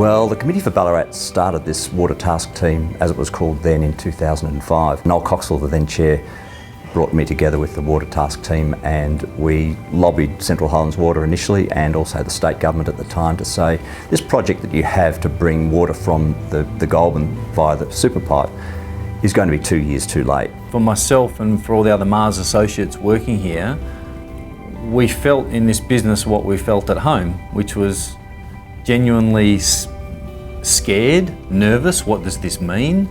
Well, the Committee for Ballarat started this water task team, as it was called then, in 2005. Noel Coxwell, the then chair, brought me together with the water task team, and we lobbied Central Highlands Water initially and also the state government at the time to say, this project that you have to bring water from the Goulburn via the Superpipe is going to be 2 years too late. For myself and for all the other Mars associates working here, we felt in this business what we felt at home, which was genuinely scared, nervous. What does this mean?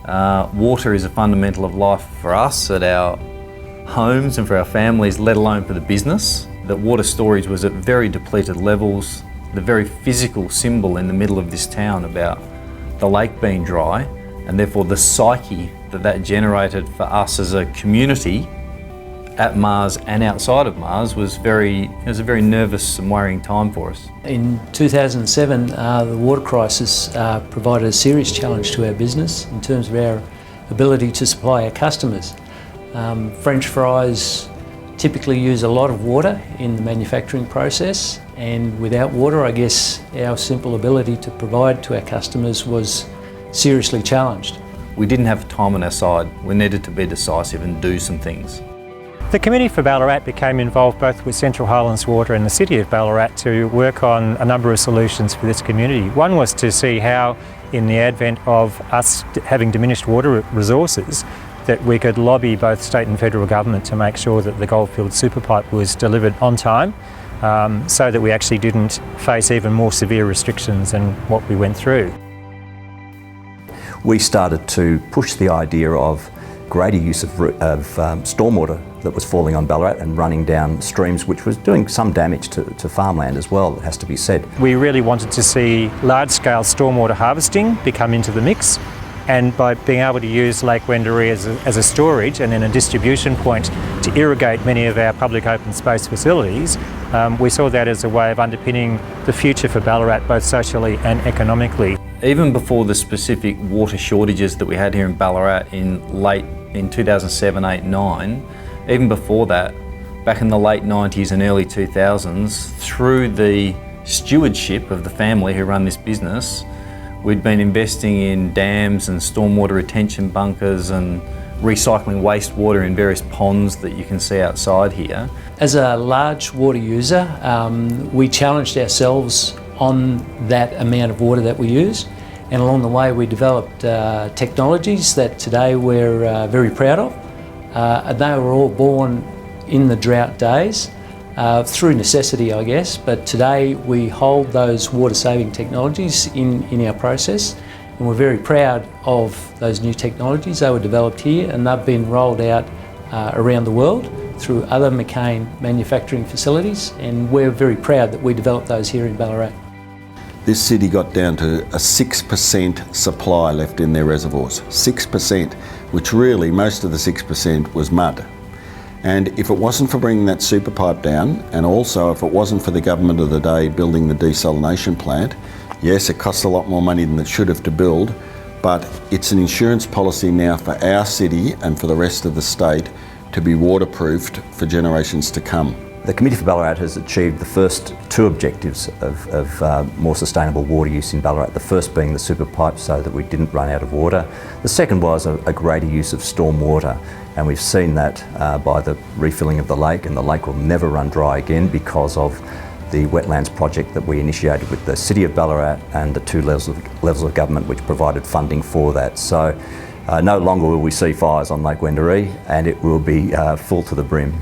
Water is a fundamental of life for us at our homes and for our families, let alone for the business. That water storage was at very depleted levels, the very physical symbol in the middle of this town about the lake being dry, and therefore the psyche that generated for us as a community at Mars and outside of Mars was a very nervous and worrying time for us. In 2007, the water crisis provided a serious challenge to our business in terms of our ability to supply our customers. French fries typically use a lot of water in the manufacturing process, and without water, I guess our simple ability to provide to our customers was seriously challenged. We didn't have time on our side. We needed to be decisive and do some things. The Committee for Ballarat became involved both with Central Highlands Water and the City of Ballarat to work on a number of solutions for this community. One was to see how, in the advent of us having diminished water resources, that we could lobby both state and federal government to make sure that the Goldfields Superpipe was delivered on time, so that we actually didn't face even more severe restrictions than what we went through. We started to push the idea of greater use of stormwater that was falling on Ballarat and running down streams, which was doing some damage to farmland as well, it has to be said. We really wanted to see large-scale stormwater harvesting become into the mix, and by being able to use Lake Wendouree as a storage and then a distribution point to irrigate many of our public open space facilities, we saw that as a way of underpinning the future for Ballarat, both socially and economically. Even before the specific water shortages that we had here in Ballarat in 2007, 8, 9, even before that, back in the late 90s and early 2000s, through the stewardship of the family who run this business, we'd been investing in dams and stormwater retention bunkers and recycling wastewater in various ponds that you can see outside here. As a large water user, we challenged ourselves on that amount of water that we use, and along the way we developed technologies that today we're very proud of. They were all born in the drought days through necessity, I guess, but today we hold those water-saving technologies in our process, and we're very proud of those new technologies. They were developed here and they've been rolled out around the world through other McCain manufacturing facilities, and we're very proud that we developed those here in Ballarat. This city got down to a 6% supply left in their reservoirs, 6%, which really most of the 6% was mud. And if it wasn't for bringing that super pipe down, and also if it wasn't for the government of the day building the desalination plant, yes, it costs a lot more money than it should have to build, but it's an insurance policy now for our city and for the rest of the state to be waterproofed for generations to come. The Committee for Ballarat has achieved the first two objectives of more sustainable water use in Ballarat. The first being the super pipe so that we didn't run out of water. The second was a greater use of storm water, and we've seen that by the refilling of the lake, and the lake will never run dry again because of the wetlands project that we initiated with the City of Ballarat and the two levels of government which provided funding for that. So no longer will we see fires on Lake Wendouree, and it will be full to the brim.